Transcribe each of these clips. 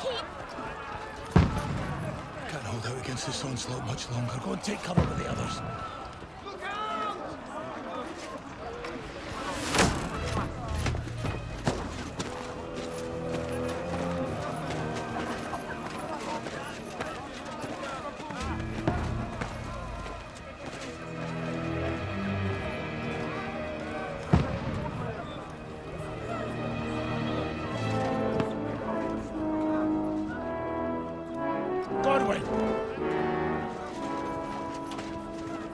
keep... Can't hold out against this onslaught much longer. Go and take cover with the others.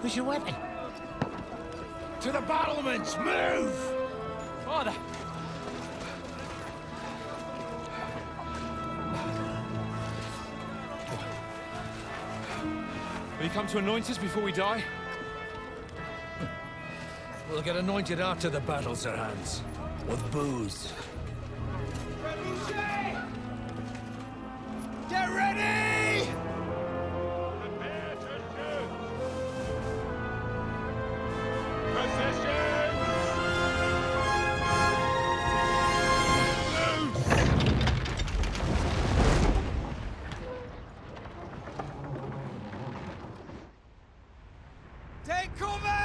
Who's your weapon? To the battlements! Move! Father! Will you come to anoint us before we die? We'll get anointed after the battles are hands. With booze. Get ready! Prepare to shoot! Positions! Take cover!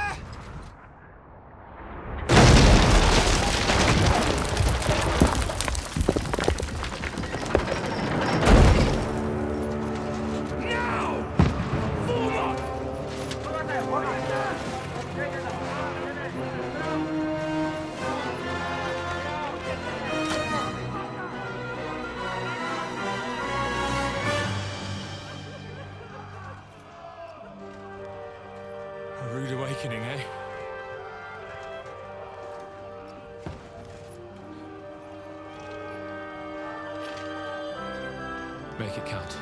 A rude awakening, eh? Make it count.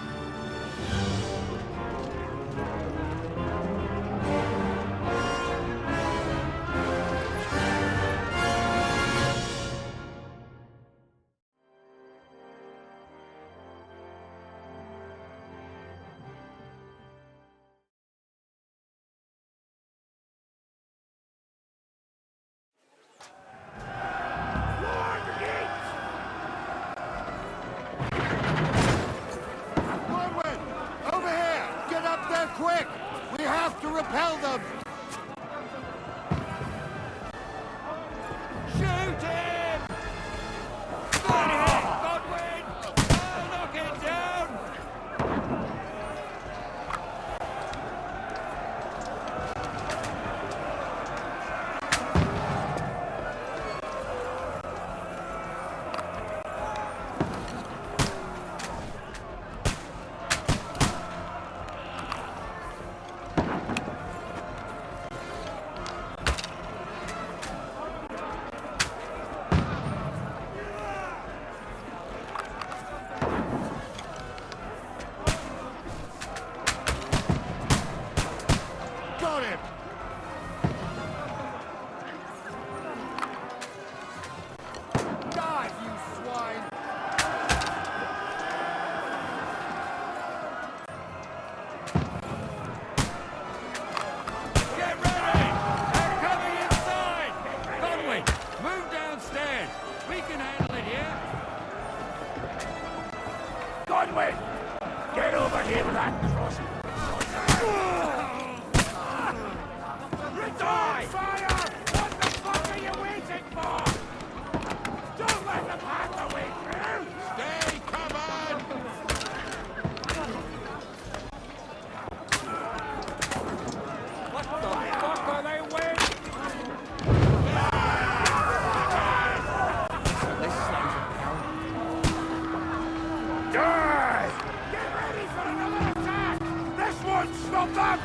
Quick! We have to repel them! Shoot him! Got it! Godwin! Knock it down! Got him! Die, you swine! Get ready! They're coming inside! Conway, move downstairs! We can handle it here! Conway! Get over here with that cross! Die! Fire! What the fuck are you waiting for? Don't let them have the way through! Stay covered! What the fuck are they waiting? This slows them down. Die! Get ready for another attack! This won't stop them!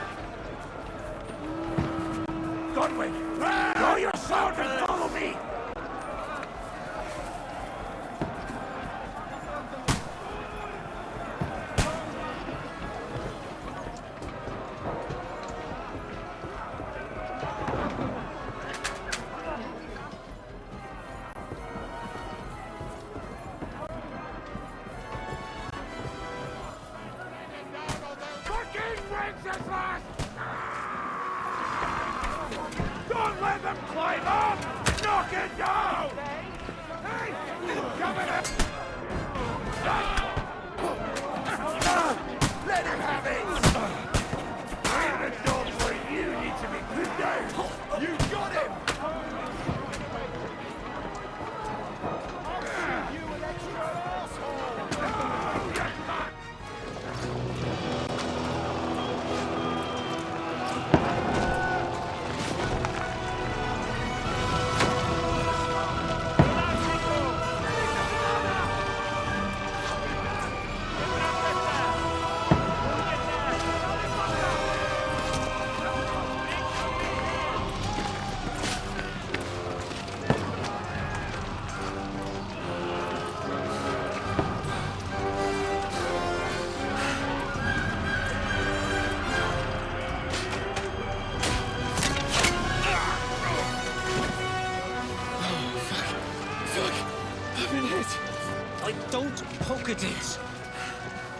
it! Don't poke at it.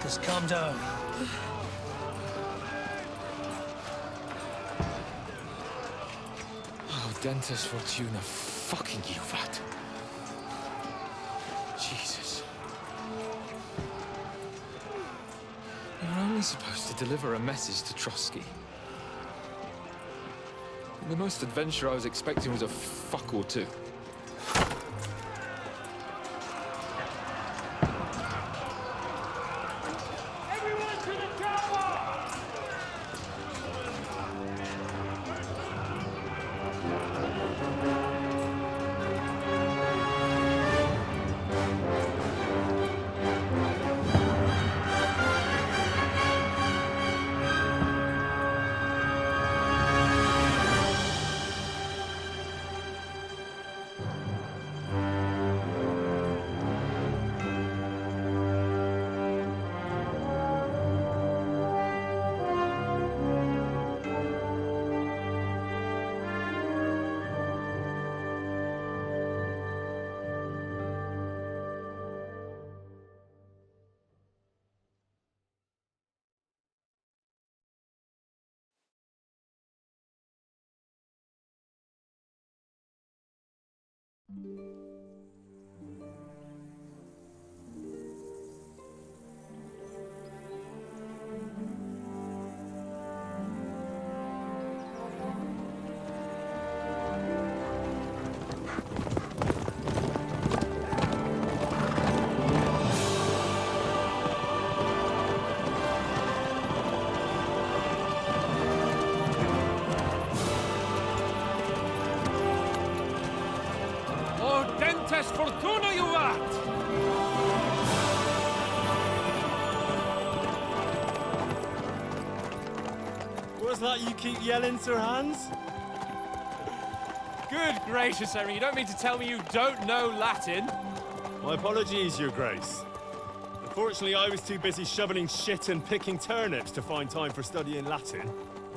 Just calm down. Oh, Dentes Fortuna, fucking Juvat. Jesus. You're only supposed to deliver a message to Trotsky. And the most adventure I was expecting was a fuck or two. Everyone to the chopper! Dentes Fortuna, Juvat! What's that you keep yelling, Sir Hans? Good gracious, Henry, you don't mean to tell me you don't know Latin? My apologies, Your Grace. Unfortunately, I was too busy shoveling shit and picking turnips to find time for studying Latin.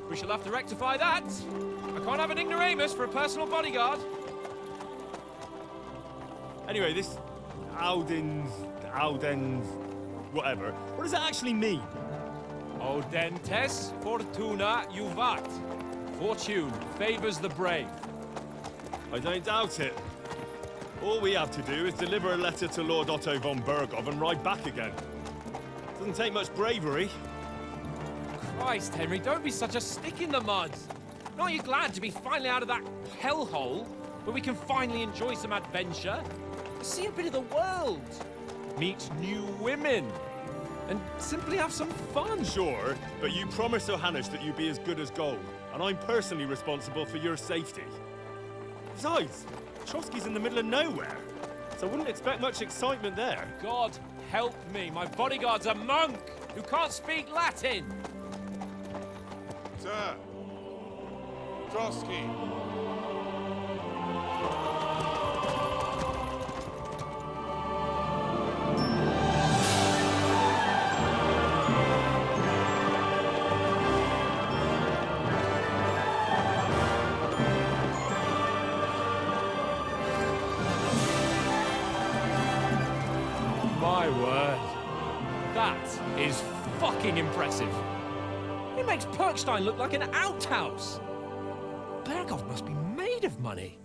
We shall have to rectify that. I can't have an ignoramus for a personal bodyguard. Anyway, this Audens, whatever. What does that actually mean? O Dentes Fortuna Juvat. Fortune favors the brave. I don't doubt it. All we have to do is deliver a letter to Lord Otto von Bergov and ride back again. Doesn't take much bravery. Christ, Henry, don't be such a stick in the mud. Aren't you glad to be finally out of that hellhole where we can finally enjoy some adventure? See a bit of the world, meet new women, and simply have some fun. Sure, but you promised Johannes that you'd be as good as gold, and I'm personally responsible for your safety. Besides, Trotsky's in the middle of nowhere, so I wouldn't expect much excitement there. God help me, my bodyguard's a monk who can't speak Latin. Sir! Trotsky! My word. That is fucking impressive. It makes Perkstein look like an outhouse. Bergov must be made of money.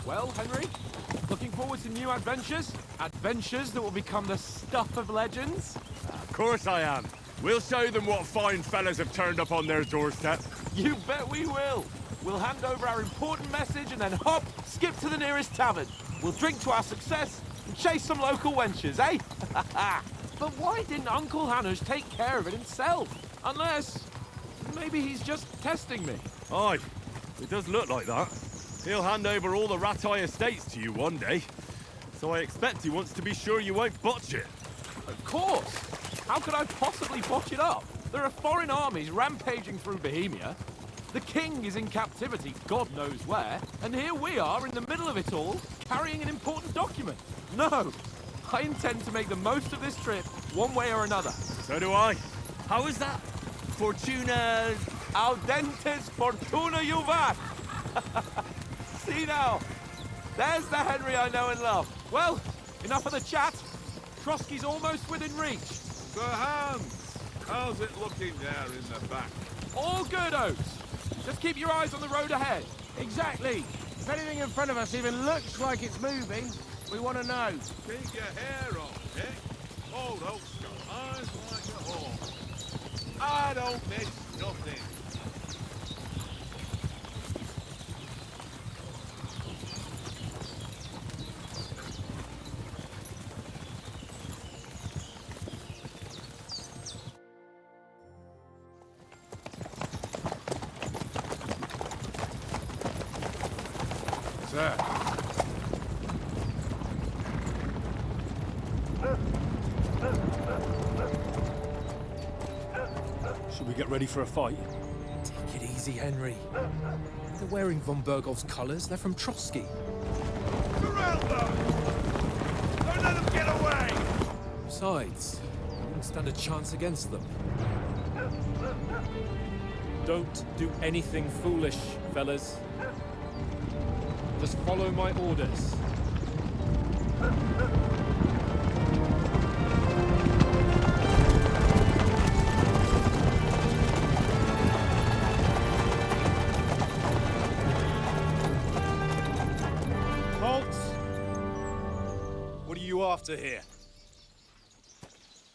Well, Henry, looking forward to new adventures? Adventures that will become the stuff of legends? Of course I am. We'll show them what fine fellas have turned up on their doorstep. You bet we will. We'll hand over our important message and then hop, skip to the nearest tavern. We'll drink to our success and chase some local wenches, eh? But why didn't Uncle Hanners take care of it himself? Unless, maybe he's just testing me. Aye, it does look like that. He'll hand over all the Ratai estates to you one day. So I expect he wants to be sure you won't botch it. Of course. How could I possibly botch it up? There are foreign armies rampaging through Bohemia. The king is in captivity, God knows where, and here we are in the middle of it all, carrying an important document. No, I intend to make the most of this trip, one way or another. So do I. How is that? Fortuna... Audentes fortuna juvat! See now, there's the Henry I know and love. Well, enough of the chat. Trotsky's almost within reach. Sir Hans, how's it looking there in the back? All good, Oates. Just keep your eyes on the road ahead. Exactly. If anything in front of us even looks like it's moving, we want to know. Keep your hair on, Dick. Old Oak's got eyes like a hawk. I don't miss nothing. Sir. Should we get ready for a fight? Take it easy, Henry. They're wearing von Bergov's colours. They're from Trotsky. Surround them! Don't let them get away! Besides, we wouldn't stand a chance against them. Don't do anything foolish, fellas. Just follow my orders. Halt! What are you after here?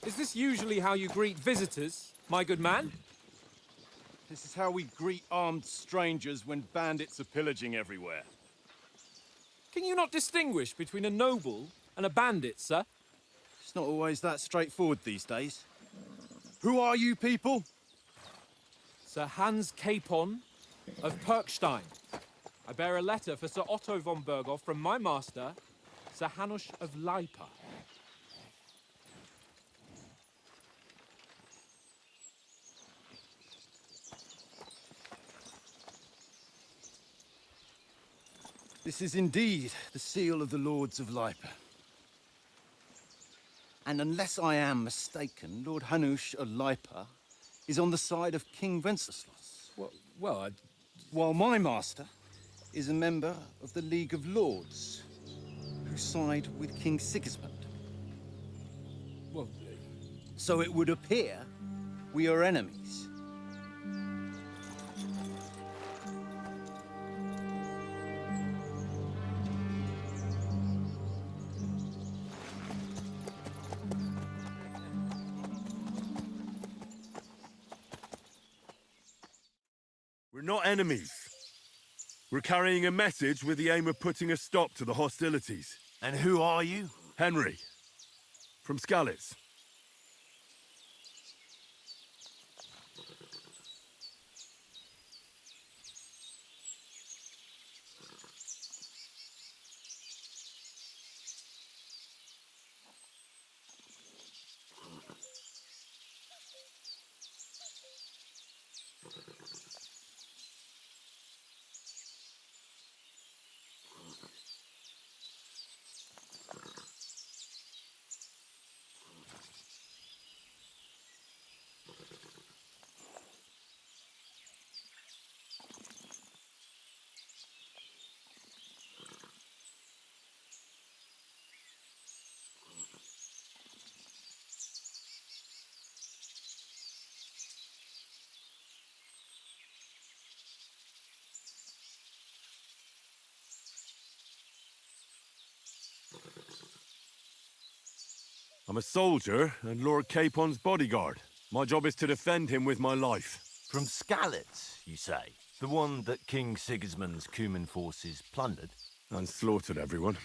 Is this usually how you greet visitors, my good man? This is how we greet armed strangers when bandits are pillaging everywhere. Can you not distinguish between a noble and a bandit, sir? It's not always that straightforward these days. Who are you people? Sir Hans Capon of Perkstein. I bear a letter for Sir Otto von Berghoff from my master, Sir Hanush of Lipa. This is indeed the seal of the Lords of Lipa. And unless I am mistaken, Lord Hanush of Lipa is on the side of King Wenceslas. While my master is a member of the League of Lords, who side with King Sigismund. So it would appear we are enemies. We're not enemies. We're carrying a message with the aim of putting a stop to the hostilities. And who are you? Henry. From Skalitz. I'm a soldier and Lord Capon's bodyguard. My job is to defend him with my life. From Skalitz, you say? The one that King Sigismund's Cuman forces plundered? And slaughtered everyone.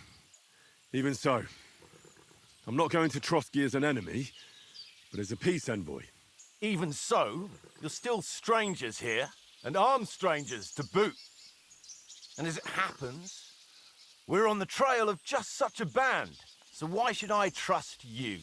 Even so, I'm not going to Trotsky as an enemy, but as a peace envoy. Even so, you're still strangers here, and armed strangers to boot. And as it happens, we're on the trail of just such a band. So why should I trust you?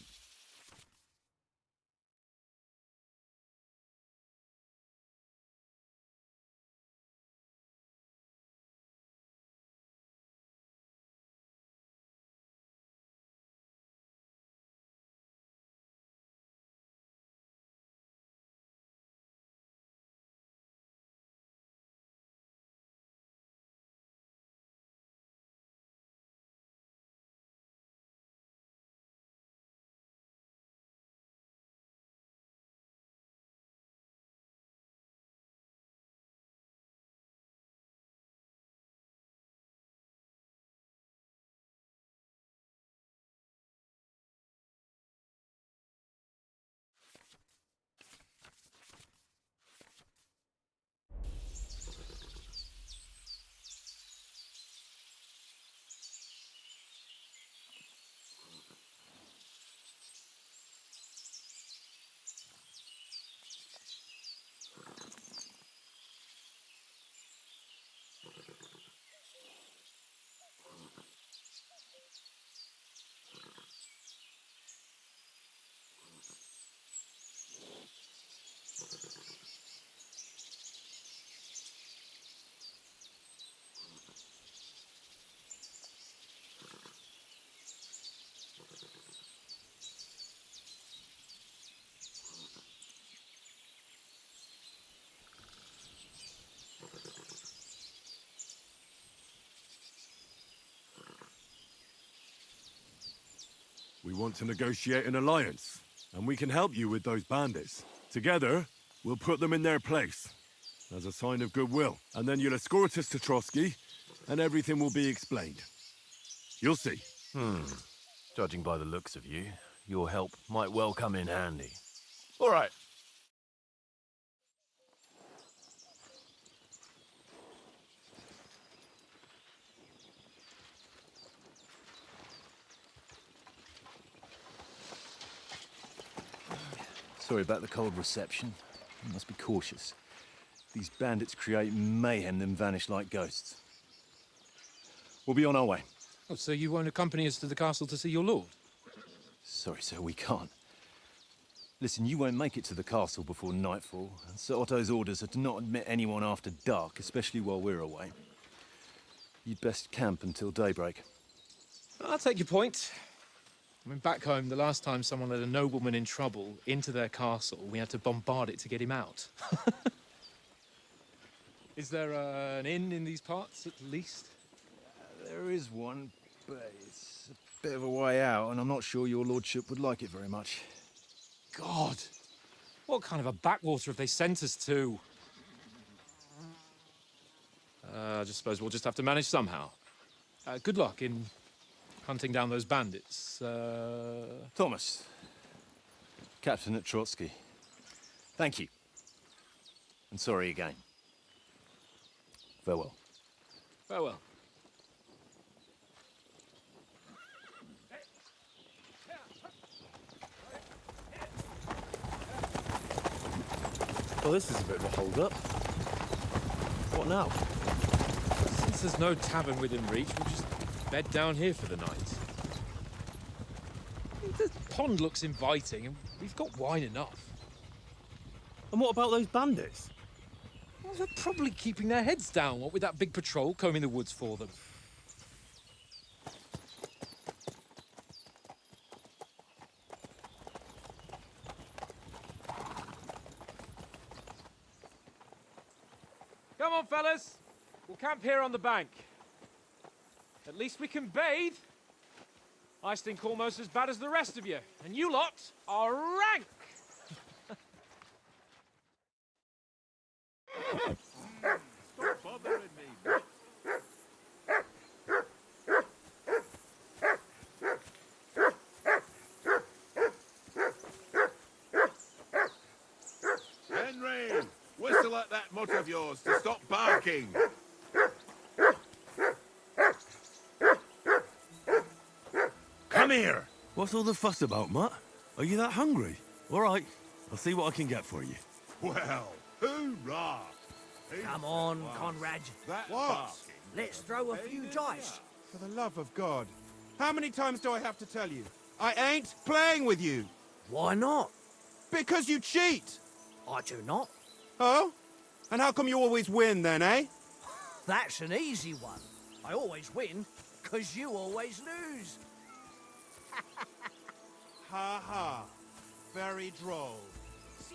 We want to negotiate an alliance, and we can help you with those bandits. Together, we'll put them in their place, as a sign of goodwill. And then you'll escort us to Trotsky, and everything will be explained. You'll see. Judging by the looks of you, your help might well come in handy. All right. Sorry about the cold reception. You must be cautious. These bandits create mayhem, then vanish like ghosts. We'll be on our way. Oh, so you won't accompany us to the castle to see your lord? Sorry, sir, we can't. Listen, you won't make it to the castle before nightfall, and Sir Otto's orders are to not admit anyone after dark, especially while we're away. You'd best camp until daybreak. I'll take your point. I mean, back home, the last time someone let a nobleman in trouble into their castle, we had to bombard it to get him out. Is there an inn in these parts, at least? There is one, but it's a bit of a way out, and I'm not sure your lordship would like it very much. God! What kind of a backwater have they sent us to? I just suppose we'll just have to manage somehow. Good luck in hunting down those bandits. Thomas, captain at Trotsky. Thank you. And sorry again. Farewell. Farewell. Well, this is a bit of a hold-up. What now? Since there's no tavern within reach, we'll just bed down here for the night. The pond looks inviting, and we've got wine enough. And what about those bandits? Well, they're probably keeping their heads down, what with that big patrol combing the woods for them. Come on, fellas. We'll camp here on the bank. At least we can bathe. I stink almost as bad as the rest of you, and you lot are rank! Stop bothering me. Henry, whistle at that mutt of yours to stop barking. Come here! What's all the fuss about, Mutt? Are you that hungry? All right, I'll see what I can get for you. Well, hoorah! Come on, Conrad. That What? barking. Let's throw a few dice. For the love of God. How many times do I have to tell you? I ain't playing with you. Why not? Because you cheat. I do not. Oh? And how come you always win then, eh? That's an easy one. I always win, 'cause you always lose. Ha ha. Very droll.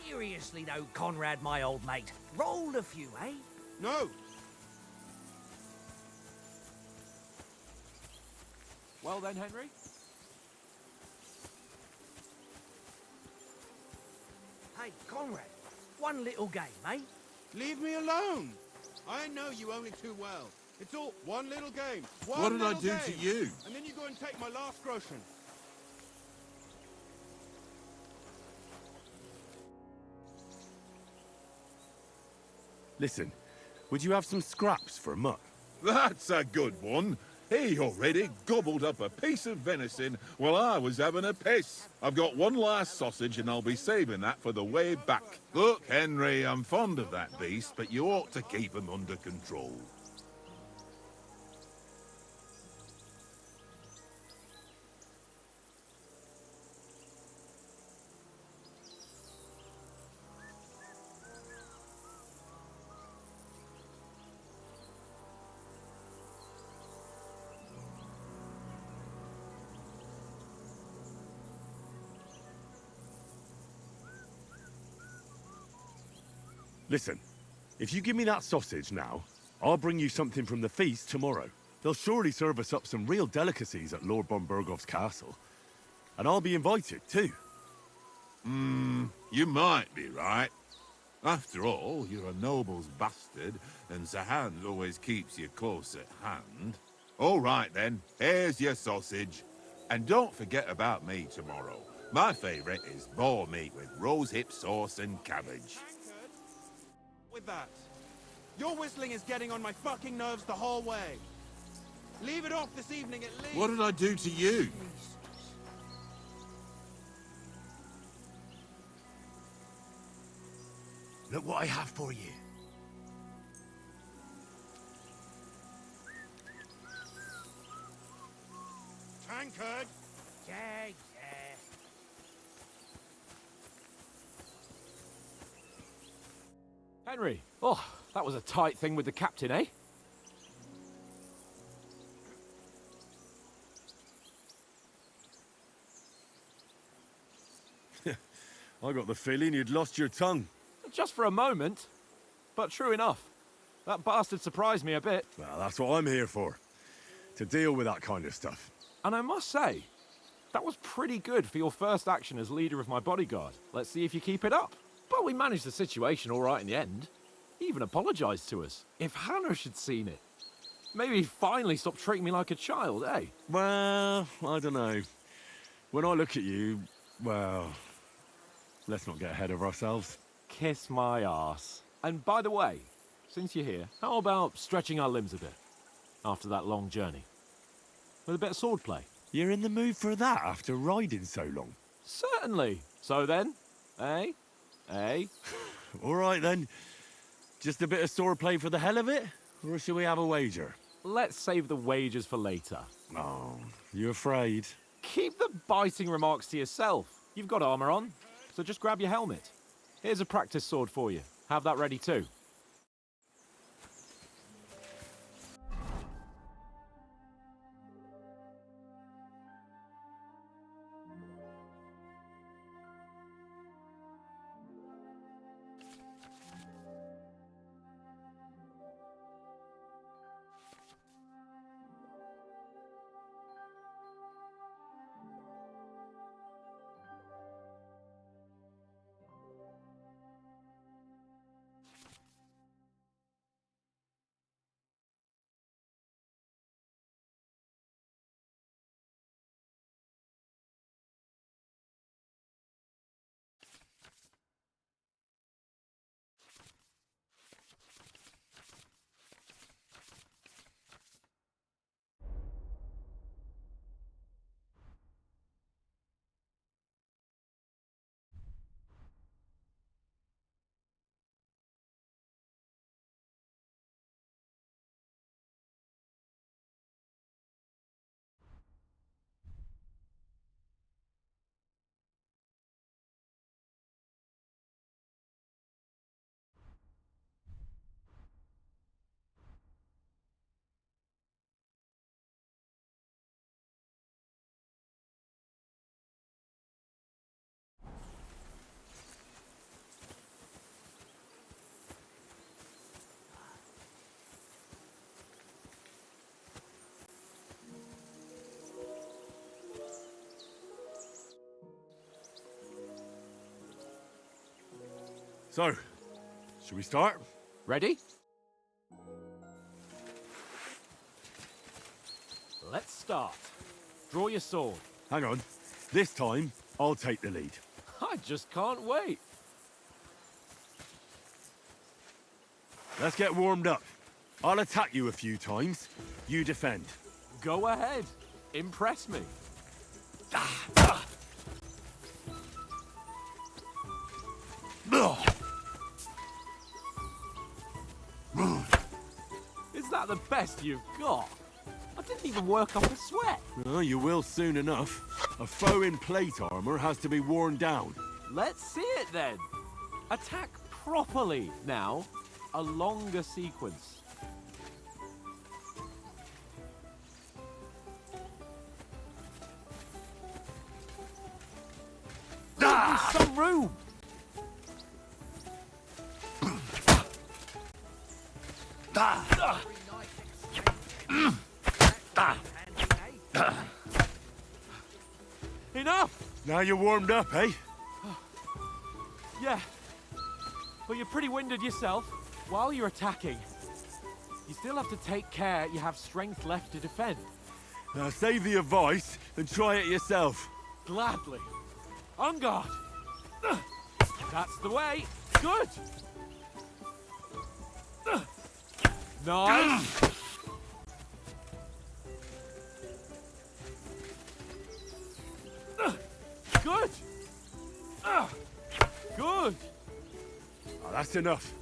Seriously though, Conrad, my old mate. Roll a few, eh? No. Well then, Henry? Hey, Conrad, one little game, eh? Leave me alone. I know you only too well. It's all one little game. What did I little do game. to you? And then you go and take my last groschen. Listen, would you have some scraps for Mutt? That's a good one. He already gobbled up a piece of venison while I was having a piss. I've got one last sausage and I'll be saving that for the way back. Look, Henry, I'm fond of that beast, but you ought to keep him under control. Listen, if you give me that sausage now, I'll bring you something from the feast tomorrow. They'll surely serve us up some real delicacies at Lord von Bergov's castle. And I'll be invited, too. You might be right. After all, you're a noble's bastard, and Sir Hans always keeps you close at hand. All right, then. Here's your sausage. And don't forget about me tomorrow. My favourite is boar meat with rosehip sauce and cabbage. With that. Your whistling is getting on my fucking nerves the whole way. Leave it off this evening at least. What did I do to you? Look what I have for you. Tankard! Yeah, yeah. Henry, oh, that was a tight thing with the captain, eh? I got the feeling you'd lost your tongue. Just for a moment. But true enough. That bastard surprised me a bit. Well, that's what I'm here for. To deal with that kind of stuff. And I must say, that was pretty good for your first action as leader of my bodyguard. Let's see if you keep it up. But we managed the situation all right in the end. He even apologized to us. If Hanush had seen it, maybe he'd finally stop treating me like a child, eh? Well, I don't know. When I look at you, well, let's not get ahead of ourselves. Kiss my arse. And by the way, since you're here, how about stretching our limbs a bit after that long journey? With a bit of swordplay. You're in the mood for that after riding so long? Certainly. So then, eh? Eh? All right then. Just a bit of swordplay for the hell of it? Or shall we have a wager? Let's save the wagers for later. Oh, you afraid? Keep the biting remarks to yourself. You've got armor on, so just grab your helmet. Here's a practice sword for you. Have that ready too. So, should we start? Ready? Let's start. Draw your sword. Hang on. This time, I'll take the lead. I just can't wait. Let's get warmed up. I'll attack you a few times. You defend. Go ahead. Impress me. Is that the best you've got? I didn't even work up a sweat. Oh, you will soon enough. A foe in plate armor has to be worn down. Let's see it then. Attack properly now. A longer sequence. Give me some room. enough! Now you're warmed up, eh? Yeah. But you're pretty winded yourself. While you're attacking, you still have to take care you have strength left to defend. Now save the advice and try it yourself. Gladly. On guard. That's the way. Good. Nice. Good. Good. Oh, that's enough.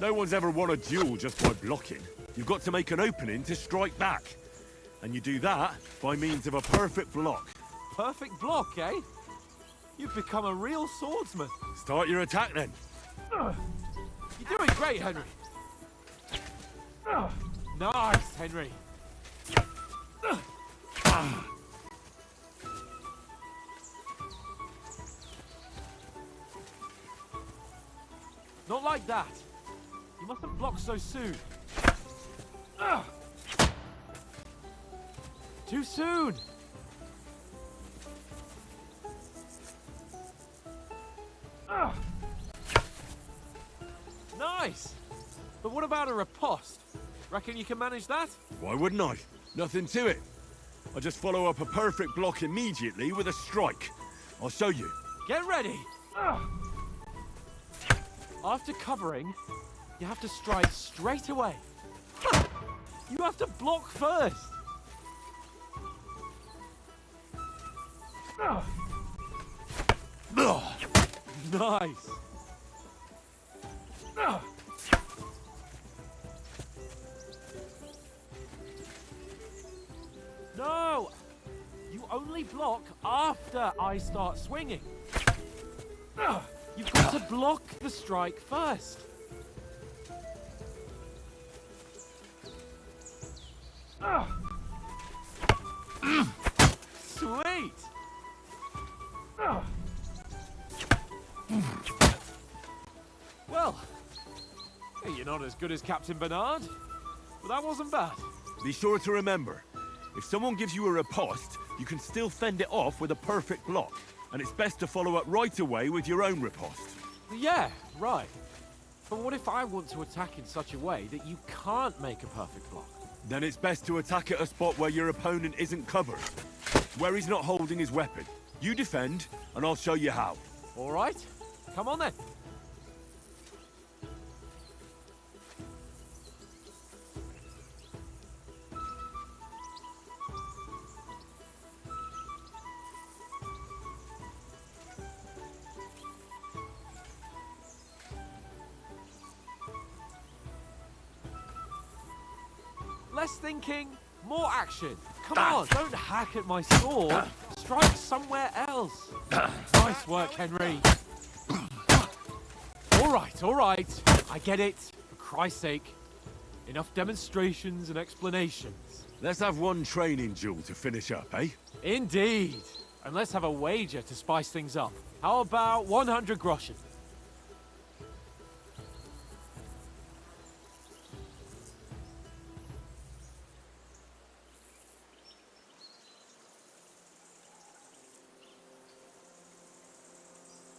No one's ever won a duel just by blocking. You've got to make an opening to strike back. And you do that by means of a perfect block. Perfect block, eh? You've become a real swordsman. Start your attack then. You're doing great, Henry. Nice, Henry. Not like that. You mustn't block so soon. Too soon. Nice. But what about a riposte? Reckon you can manage that? Why wouldn't I? Nothing to it. I just follow up a perfect block immediately with a strike. I'll show you. Get ready. After covering, you have to strike straight away. You have to block first. Nice. No! You only block after I start swinging. You've got to block the strike first. Sweet! Well, hey, you're not as good as Captain Bernard, but that wasn't bad. Be sure to remember, if someone gives you a riposte, you can still fend it off with a perfect block. And it's best to follow up right away with your own riposte. Yeah, right. But what if I want to attack in such a way that you can't make a perfect block? Then it's best to attack at a spot where your opponent isn't covered. Where he's not holding his weapon. You defend, and I'll show you how. All right. Come on then. Less thinking, more action. Come on, don't hack at my sword. Strike somewhere else. Nice work, Henry. All right. I get it. For Christ's sake. Enough demonstrations and explanations. Let's have one training duel to finish up, eh? Indeed. And let's have a wager to spice things up. How about 100 groschen?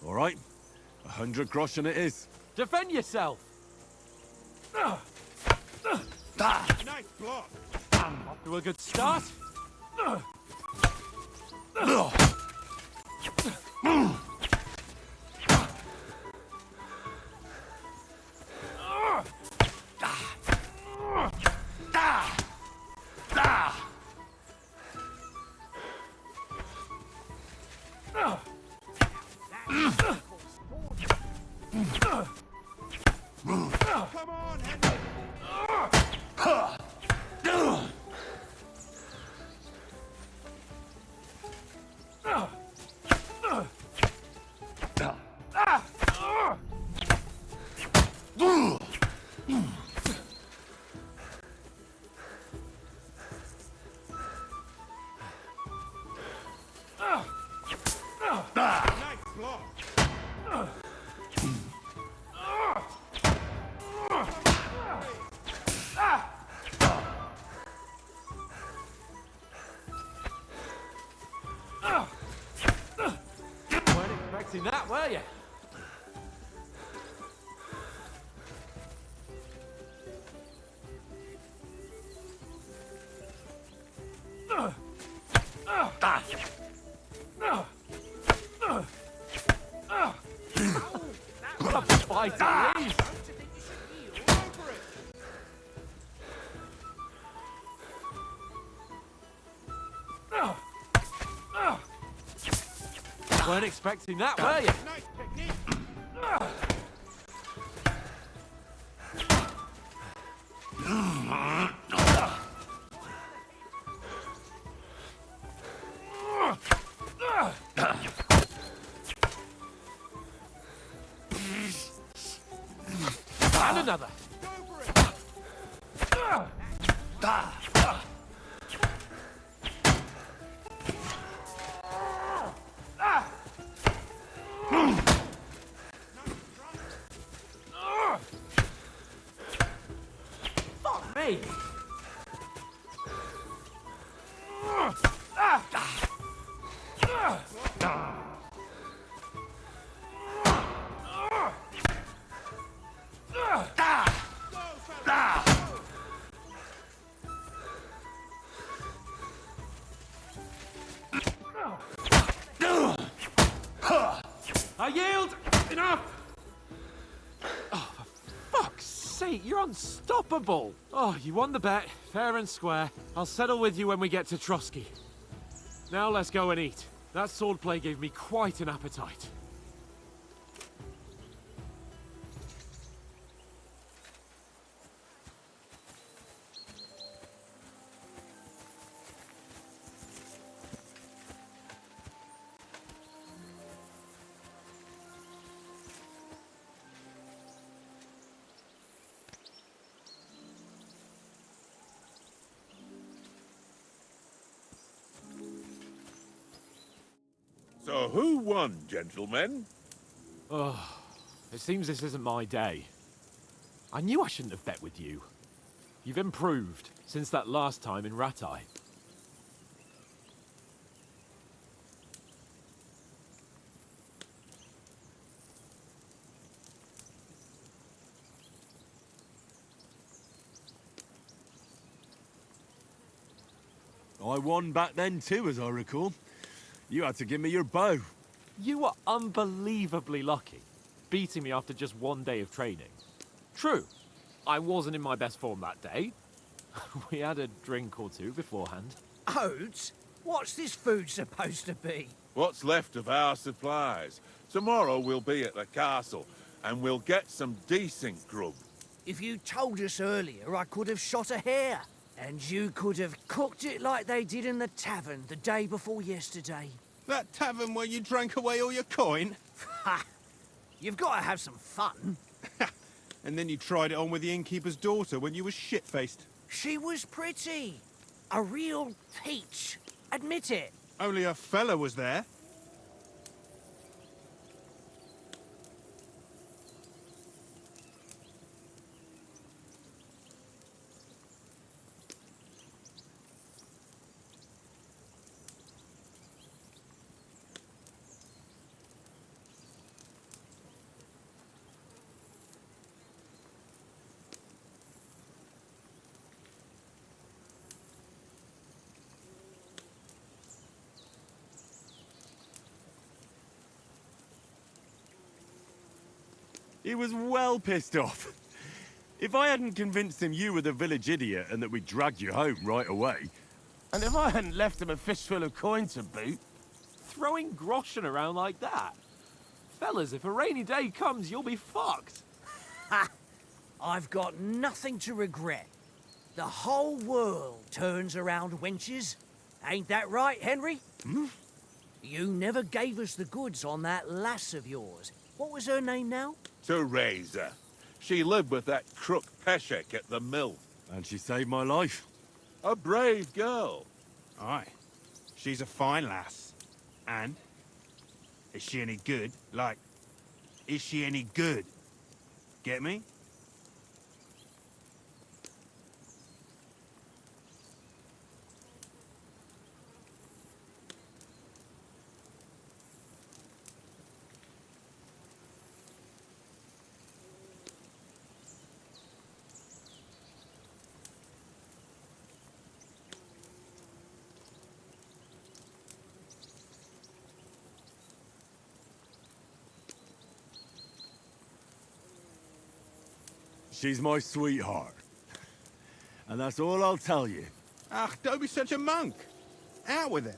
All right. 100 groschen it is. Defend yourself! Nice block. Off to a good start. Come on, Henry. Nice block. that, were you? What a fight at least! Weren't expecting that, were you? Nice technique. And another. Go for it. Fuck me! I yield! Enough! Oh, for fuck's sake, you're unstoppable! Oh, you won the bet, fair and square. I'll settle with you when we get to Trotsky. Now let's go and eat. That swordplay gave me quite an appetite. So who won, gentlemen? Oh, it seems this isn't my day. I knew I shouldn't have bet with you. You've improved since that last time in Ratai. I won back then too, as I recall. You had to give me your bow. You were unbelievably lucky, beating me after just one day of training. True, I wasn't in my best form that day. We had a drink or two beforehand. Oates? What's this food supposed to be? What's left of our supplies. Tomorrow we'll be at the castle, and we'll get some decent grub. If you told us earlier, I could have shot a hare. And you could have cooked it like they did in the tavern the day before yesterday. That tavern where you drank away all your coin? Ha! You've got to have some fun. And then you tried it on with the innkeeper's daughter when you were shit-faced. She was pretty. A real peach. Admit it. Only a fella was there. He was well pissed off. If I hadn't convinced him you were the village idiot and that we'd dragged you home right away... And if I hadn't left him a fistful of coin to boot, Throwing groschen around like that? Fellas, if a rainy day comes, you'll be fucked. Ha! I've got nothing to regret. The whole world turns around wenches. Ain't that right, Henry? Hmm? You never gave us the goods on that lass of yours. What was her name now? Teresa. She lived with that crook Peshek at the mill. And she saved my life. A brave girl. Aye. She's a fine lass. And? Is she any good? Like, is she any good? Get me? She's my sweetheart. And that's all I'll tell you. Ah, don't be such a monk. Out with it.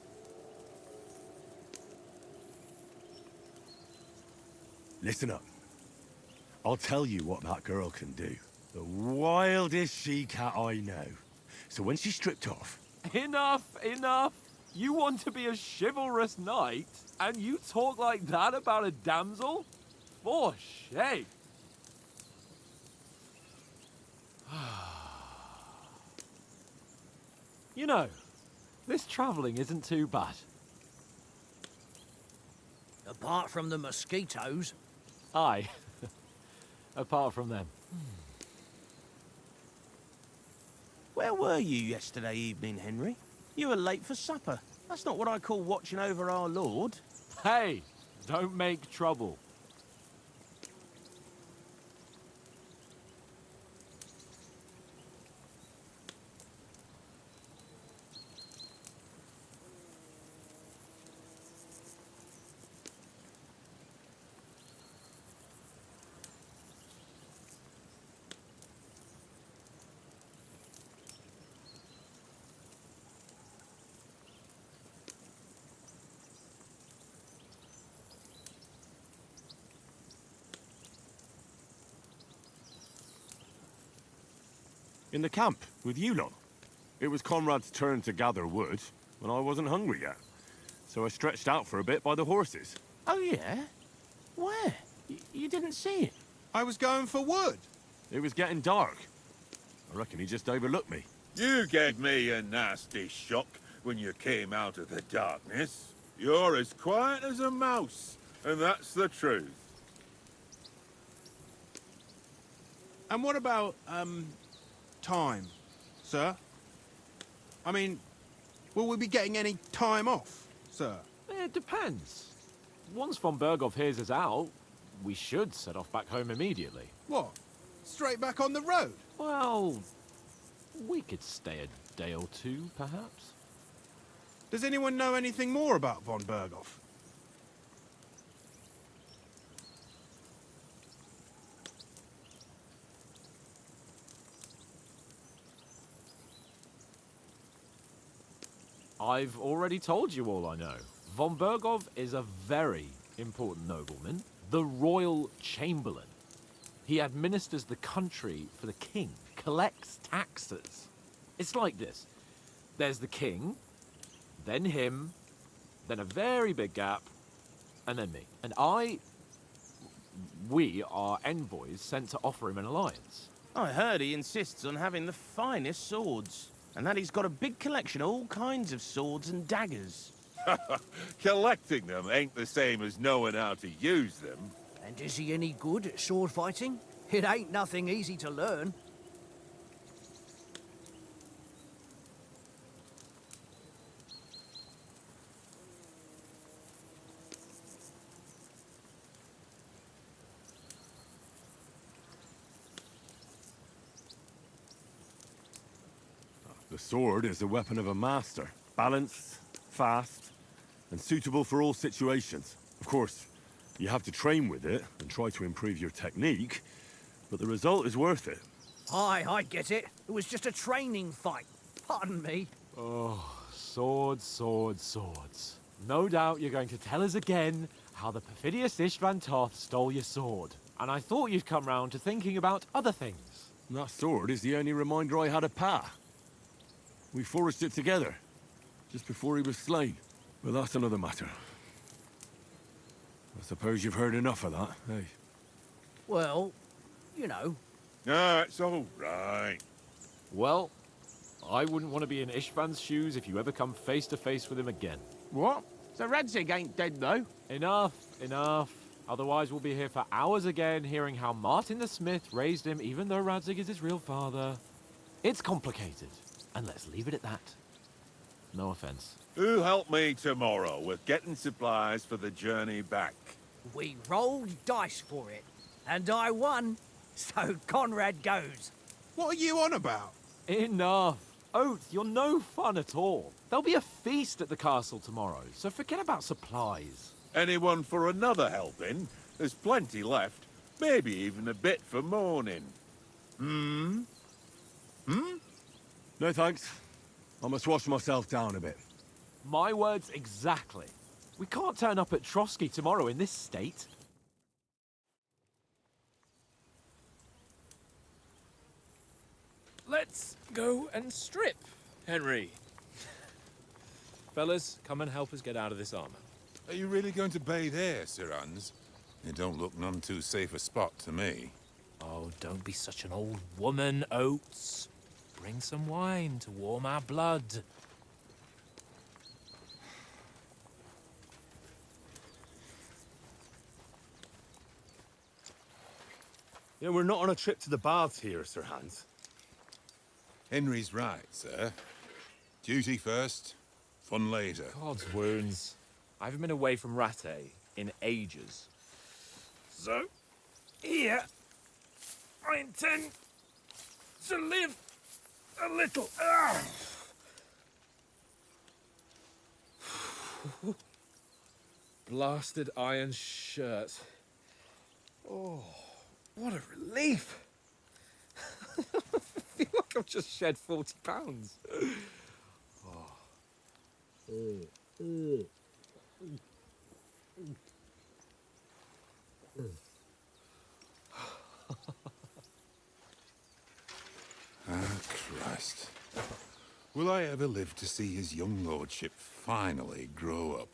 Listen up. I'll tell you what that girl can do. The wildest she-cat I know. So when she's stripped off... Enough, enough! You want to be a chivalrous knight, and you talk like that about a damsel? For shame! You know, this travelling isn't too bad. Apart from the mosquitoes. Aye. Apart from them. Where were you yesterday evening, Henry? You were late for supper. That's not what I call watching over our Lord. Hey, don't make trouble. In the camp, with you lot. It was Conrad's turn to gather wood, when I wasn't hungry yet. So I stretched out for a bit by the horses. Oh, yeah? Where? You didn't see it? I was going for wood. It was getting dark. I reckon he just overlooked me. You gave me a nasty shock when you came out of the darkness. You're as quiet as a mouse, and that's the truth. And what about, time, sir? I mean, will we be getting any time off, sir? It depends. Once von Berghoff hears us out, we should set off back home immediately. What? Straight back on the road? Well, we could stay a day or two, perhaps. Does anyone know anything more about von Berghoff? I've already told you all I know. Von Berghoff is a very important nobleman, the royal chamberlain. He administers the country for the king, collects taxes. It's like this. There's the king, then him, then a very big gap, and then me. And we are envoys sent to offer him an alliance. I heard he insists on having the finest swords. And that he's got a big collection of all kinds of swords and daggers. Collecting them ain't the same as knowing how to use them. And is he any good at sword fighting? It ain't nothing easy to learn. The sword is the weapon of a master. Balanced, fast, and suitable for all situations. Of course, you have to train with it and try to improve your technique, but the result is worth it. Aye, I get it. It was just a training fight. Pardon me. Oh, swords, swords, swords. No doubt you're going to tell us again how the perfidious Istvan Toth stole your sword. And I thought you'd come round to thinking about other things. And that sword is the only reminder I had of Pa. We forged it together, just before he was slain. But that's another matter. I suppose you've heard enough of that, eh? Well, you know. No, it's all right. Well, I wouldn't want to be in Istvan's shoes if you ever come face to face with him again. What? So Radzig ain't dead, though? Enough, enough. Otherwise we'll be here for hours again hearing how Martin the Smith raised him even though Radzig is his real father. It's complicated. And let's leave it at that. No offense. Who'll help me tomorrow with getting supplies for the journey back? We rolled dice for it. And I won. So Conrad goes. What are you on about? Enough. Oath, you're no fun at all. There'll be a feast at the castle tomorrow, so forget about supplies. Anyone for another helping? There's plenty left. Maybe even a bit for morning. No thanks. I must wash myself down a bit. My words exactly. We can't turn up at Trotsky tomorrow in this state. Let's go and strip, Henry. Fellas, come and help us get out of this armor. Are you really going to bathe here, Sir Hans? It don't look none too safe a spot to me. Oh, don't be such an old woman, Oates. Bring some wine to warm our blood. You know, we're not on a trip to the baths here, Sir Hans. Henry's right, sir. Duty first, fun later. God's wounds. I haven't been away from Rattay in ages. So, here, I intend to live a little. Blasted iron shirt. Oh, what a relief. I feel like I've just shed 40 pounds. Christ. Will I ever live to see his young lordship finally grow up?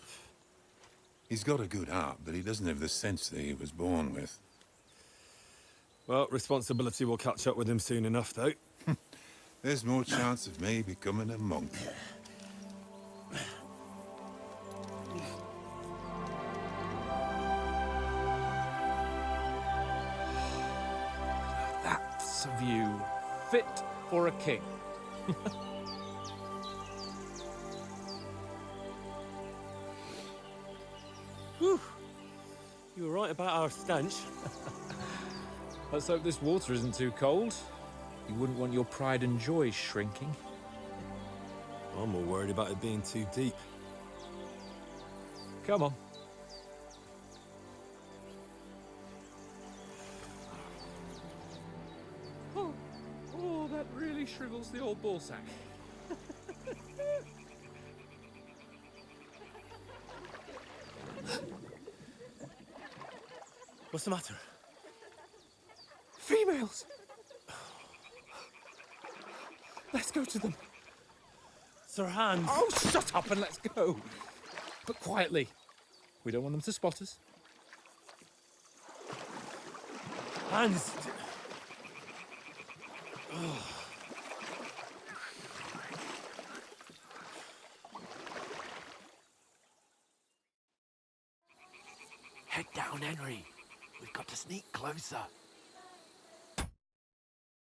He's got a good heart, but he doesn't have the sense that he was born with. Well, responsibility will catch up with him soon enough, though. There's more chance of me becoming a monk. That's a view fit for a king. Whew. You were right about our stench. Let's hope this water isn't too cold. You wouldn't want your pride and joy shrinking. I'm more worried about it being too deep. Come on. Oh, that really shrivels the old ball sack. What's the matter? Females! Let's go to them. Sir Hans! Oh, shut up and let's go. But quietly. We don't want them to spot us. Hans! Head down, Henry. We've got to sneak closer.